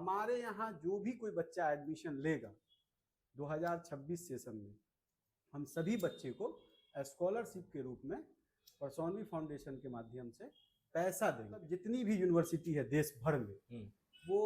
हमारे यहाँ जो भी कोई बच्चा एडमिशन लेगा 2026 सेशन में, हम सभी बच्चे को स्कॉलरशिप के रूप में परसौनवी फाउंडेशन के माध्यम से पैसा देंगे। मतलब जितनी भी यूनिवर्सिटी है देश भर में वो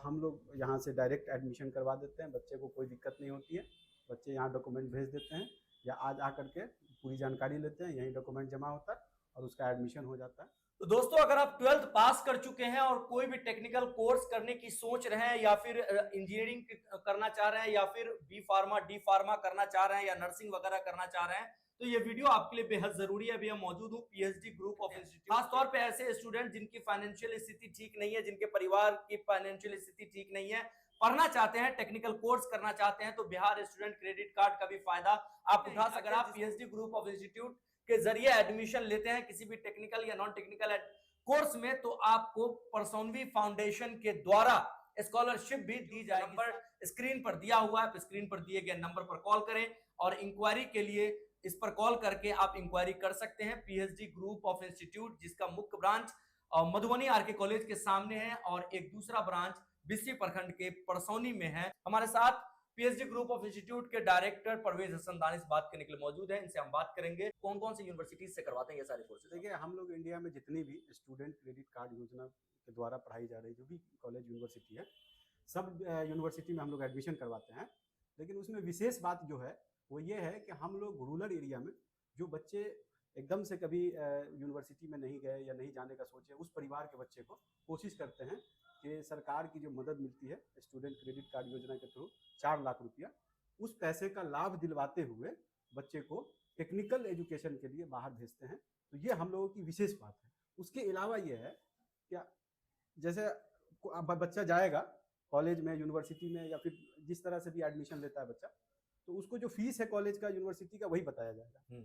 हम लोग यहाँ से डायरेक्ट एडमिशन करवा देते हैं। बच्चे को कोई दिक्कत नहीं होती है। बच्चे यहाँ डॉक्यूमेंट भेज देते हैं या आज आकर के पूरी जानकारी लेते हैं, यही डॉक्यूमेंट जमा होता है और उसका एडमिशन हो जाता है। तो दोस्तों, अगर आप 12th पास कर चुके हैं और कोई भी टेक्निकल कोर्स करने की सोच रहे हैं या फिर इंजीनियरिंग करना चाह रहे हैं या फिर बी फार्मा डी फार्मा करना चाह रहे हैं या नर्सिंग वगैरह करना चाह रहे हैं, तो ये वीडियो आपके लिए बेहद जरूरी है। अभी हम मौजूद हूँ पीएचडी ग्रुप ऑफ इंस्टीट्यूट। खासतौर पे ऐसे स्टूडेंट जिनकी फाइनेंशियल स्थिति ठीक नहीं है, जिनके परिवार की फाइनेंशियल स्थिति ठीक नहीं है, पढ़ना चाहते हैं, टेक्निकल कोर्स करना चाहते हैं, तो बिहार स्टूडेंट क्रेडिट कार्ड का भी फायदा आप उठा सकते हैं। अगर आप पीएचडी ग्रुप ऑफ इंस्टीट्यूट के जरिए एडमिशन लेते हैं किसी भी टेक्निकल या नॉन टेक्निकल कोर्स में, तो आपको परसौनवी फाउंडेशन के द्वारा स्कॉलरशिप भी दी जाएगी। नंबर स्क्रीन पर दिया हुआ है, स्क्रीन पर दिए गए नंबर पर कॉल करें और इंक्वायरी के लिए इस पर कॉल करके आप इंक्वायरी कर सकते हैं। पीएचडी ग्रुप ऑफ इंस्टीट्यूट, जिसका मुख्य ब्रांच मधुबनी आरके कॉलेज के सामने है और एक दूसरा ब्रांच बिस्सी प्रखंड के परसौनी में है। हमारे साथ पीएचडी ग्रुप ऑफ इंस्टीट्यूट के डायरेक्टर परवेज हसन दानिश बात करने के लिए मौजूद है। इनसे हम बात करेंगे कौन कौन सी यूनिवर्सिटीज से करवाते हैं ये सारे कोर्सेज। देखिए, हम लोग इंडिया में जितनी भी स्टूडेंट क्रेडिट कार्ड योजना के द्वारा पढ़ाई जा रही जो भी कॉलेज यूनिवर्सिटी है, सब यूनिवर्सिटी में हम लोग एडमिशन करवाते हैं। लेकिन उसमें विशेष बात जो है वो ये है कि हम लोग रूरल एरिया में जो बच्चे एकदम से कभी यूनिवर्सिटी में नहीं गए या नहीं जाने का सोचे, उस परिवार के बच्चे को कोशिश करते हैं कि सरकार की जो मदद मिलती है स्टूडेंट क्रेडिट कार्ड योजना के थ्रू 4 लाख रुपया, उस पैसे का लाभ दिलवाते हुए बच्चे को टेक्निकल एजुकेशन के लिए बाहर भेजते हैं। तो ये हम लोगों की विशेष बात है। उसके अलावा ये है क्या, जैसे अब बच्चा जाएगा कॉलेज में, यूनिवर्सिटी में, या फिर जिस तरह से भी एडमिशन लेता है बच्चा, तो उसको जो फीस है कॉलेज का, यूनिवर्सिटी का, वही बताया जाएगा।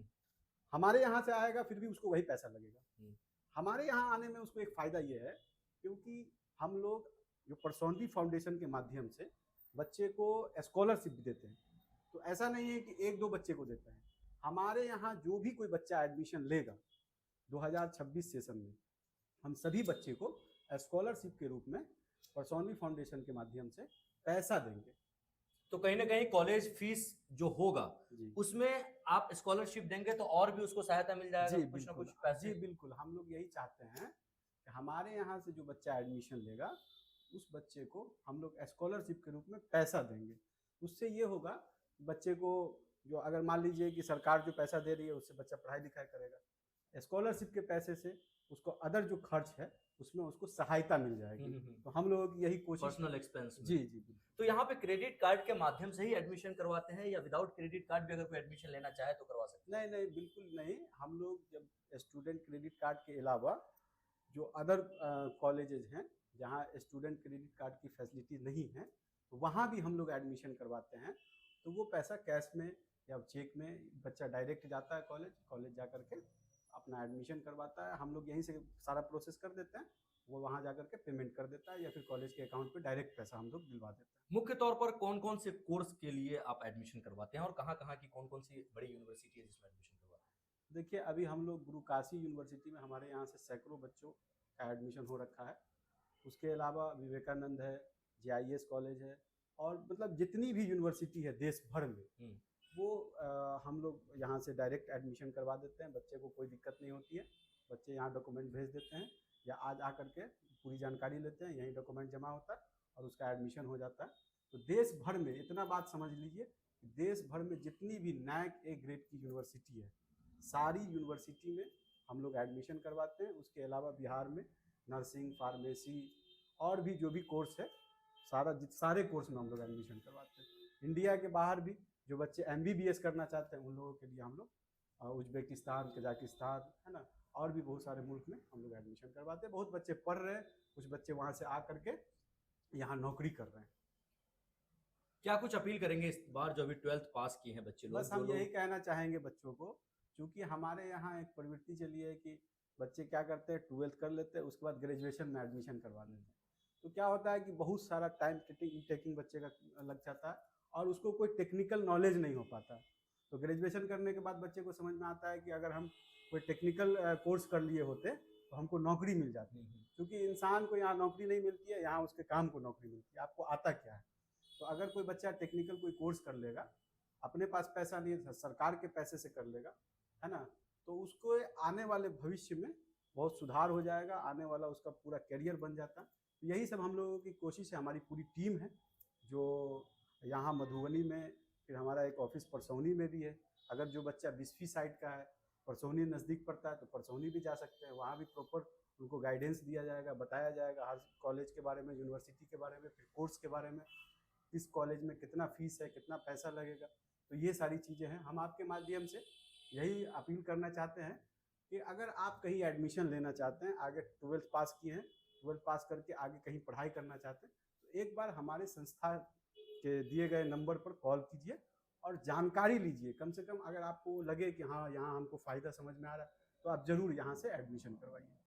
हमारे यहाँ से आएगा फिर भी उसको वही पैसा लगेगा। हमारे यहाँ आने में उसको एक फायदा ये है क्योंकि हम लोग जो परसौनवी फाउंडेशन के माध्यम से बच्चे को स्कॉलरशिप भी देते हैं। तो ऐसा नहीं है कि 1-2 बच्चे को देते हैं। हमारे यहाँ जो भी कोई बच्चा एडमिशन लेगा 2026 सेशन में, हम सभी बच्चे को स्कॉलरशिप के रूप में परसौनवी फाउंडेशन के माध्यम से पैसा देंगे। तो कहीं ना कहीं कॉलेज फीस जो होगा उसमें आप स्कॉलरशिप देंगे तो और भी उसको सहायता मिल जाएगा, कुछ ना कुछ पैसे। जी बिल्कुल, हम लोग यही चाहते हैं कि हमारे यहाँ से जो बच्चा एडमिशन लेगा उस बच्चे को हम लोग स्कॉलरशिप के रूप में पैसा देंगे। उससे ये होगा बच्चे को, जो अगर मान लीजिए कि सरकार जो पैसा दे रही है उससे बच्चा पढ़ाई लिखाई करेगा, स्कॉलरशिप के पैसे से उसको अदर जो खर्च है उसमें उसको सहायता मिल जाएगी। तो हम लोगों की यही कोशिश, पर्सनल एक्सपेंस। जी। तो यहाँ पे क्रेडिट कार्ड के माध्यम से ही एडमिशन करवाते हैं या विदाउट क्रेडिट कार्ड भी अगर कोई एडमिशन लेना चाहे तो करवा सकते हैं? नहीं, बिल्कुल नहीं। हम लोग जब स्टूडेंट क्रेडिट कार्ड के अलावा जो अदर कॉलेजेज हैं जहाँ स्टूडेंट क्रेडिट कार्ड की फैसिलिटी नहीं है, तो वहाँ भी हम लोग एडमिशन करवाते हैं। तो वो पैसा कैश में या चेक में बच्चा डायरेक्ट जाता है कॉलेज जा कर के अपना एडमिशन करवाता है। हम लोग यहीं से सारा प्रोसेस कर देते हैं, वो वहाँ जाकर के पेमेंट कर देता है या फिर कॉलेज के अकाउंट पे डायरेक्ट पैसा हम लोग दिलवा देते हैं। मुख्य तौर पर कौन कौन से कोर्स के लिए आप एडमिशन करवाते हैं और कहाँ कहाँ की कौन कौन सी बड़ी यूनिवर्सिटी है जिसमें एडमिशन करवाते हैं? देखिए, अभी हम लोग गुरु काशी यूनिवर्सिटी में, हमारे यहाँ से सैकड़ों बच्चों का एडमिशन हो रखा है। उसके अलावा विवेकानंद है, JIS कॉलेज है, और मतलब जितनी भी यूनिवर्सिटी है देश भर में वो हम लोग यहाँ से डायरेक्ट एडमिशन करवा देते हैं। बच्चे को कोई दिक्कत नहीं होती है। बच्चे यहाँ डॉक्यूमेंट भेज देते हैं या आज आकर के पूरी जानकारी लेते हैं, यही डॉक्यूमेंट जमा होता है और उसका एडमिशन हो जाता है। तो देश भर में, इतना बात समझ लीजिए, देश भर में जितनी भी NAC A ग्रेड की यूनिवर्सिटी है, सारी यूनिवर्सिटी में हम लोग एडमिशन करवाते हैं। उसके अलावा बिहार में नर्सिंग, फार्मेसी और भी जो भी कोर्स है, सारे कोर्स में हम लोग एडमिशन करवाते हैं। इंडिया के बाहर भी जो बच्चे MBBS करना चाहते हैं उन लोगों के लिए हम लोग उज्बेकिस्तान, कजाकिस्तान, है ना, और भी बहुत सारे मुल्क में हम लोग एडमिशन करवाते हैं। बहुत बच्चे पढ़ रहे हैं, कुछ बच्चे वहाँ से आ करके यहाँ नौकरी कर रहे हैं। क्या कुछ अपील करेंगे इस बार जो अभी 12th पास किए हैं बच्चे लोग? बस हम यही कहना चाहेंगे बच्चों को, क्योंकि हमारे यहाँ एक प्रवृत्ति चली है कि बच्चे क्या करते हैं, 12th कर लेते हैं, उसके बाद ग्रेजुएशन में एडमिशन करवा लेते हैं। तो क्या होता है कि बहुत सारा टाइम टेकिंग बच्चे का लग जाता है और उसको कोई टेक्निकल नॉलेज नहीं हो पाता। तो ग्रेजुएशन करने के बाद बच्चे को समझ में आता है कि अगर हम कोई टेक्निकल कोर्स कर लिए होते तो हमको नौकरी मिल जाती है। क्योंकि इंसान को यहाँ नौकरी नहीं मिलती है, यहाँ उसके काम को नौकरी मिलती है। आपको आता क्या है? तो अगर कोई बच्चा टेक्निकल कोई कोर्स कर लेगा, अपने पास पैसा नहीं है, सरकार के पैसे से कर लेगा, है ना, तो उसको आने वाले भविष्य में बहुत सुधार हो जाएगा, आने वाला उसका पूरा करियर बन जाता है। तो यही सब हम लोगों की कोशिश है, हमारी पूरी टीम है जो यहाँ मधुबनी में, फिर हमारा एक ऑफिस परसौनी में भी है। अगर जो बच्चा बिस्फी साइड का है, परसौनी नज़दीक पड़ता है, तो परसौनी भी जा सकते हैं, वहाँ भी प्रॉपर उनको गाइडेंस दिया जाएगा, बताया जाएगा हर कॉलेज के बारे में, यूनिवर्सिटी के बारे में, फिर कोर्स के बारे में, किस कॉलेज में कितना फीस है, कितना पैसा लगेगा। तो ये सारी चीज़ें हैं। हम आपके माध्यम से यही अपील करना चाहते हैं कि अगर आप कहीं एडमिशन लेना चाहते हैं, आगे 12th पास किए हैं, 12th पास करके आगे कहीं पढ़ाई करना चाहते हैं, तो एक बार हमारे संस्था के दिए गए नंबर पर कॉल कीजिए और जानकारी लीजिए। कम से कम अगर आपको लगे कि हाँ, यहाँ हमको फ़ायदा समझ में आ रहा है, तो आप ज़रूर यहाँ से एडमिशन करवाइए।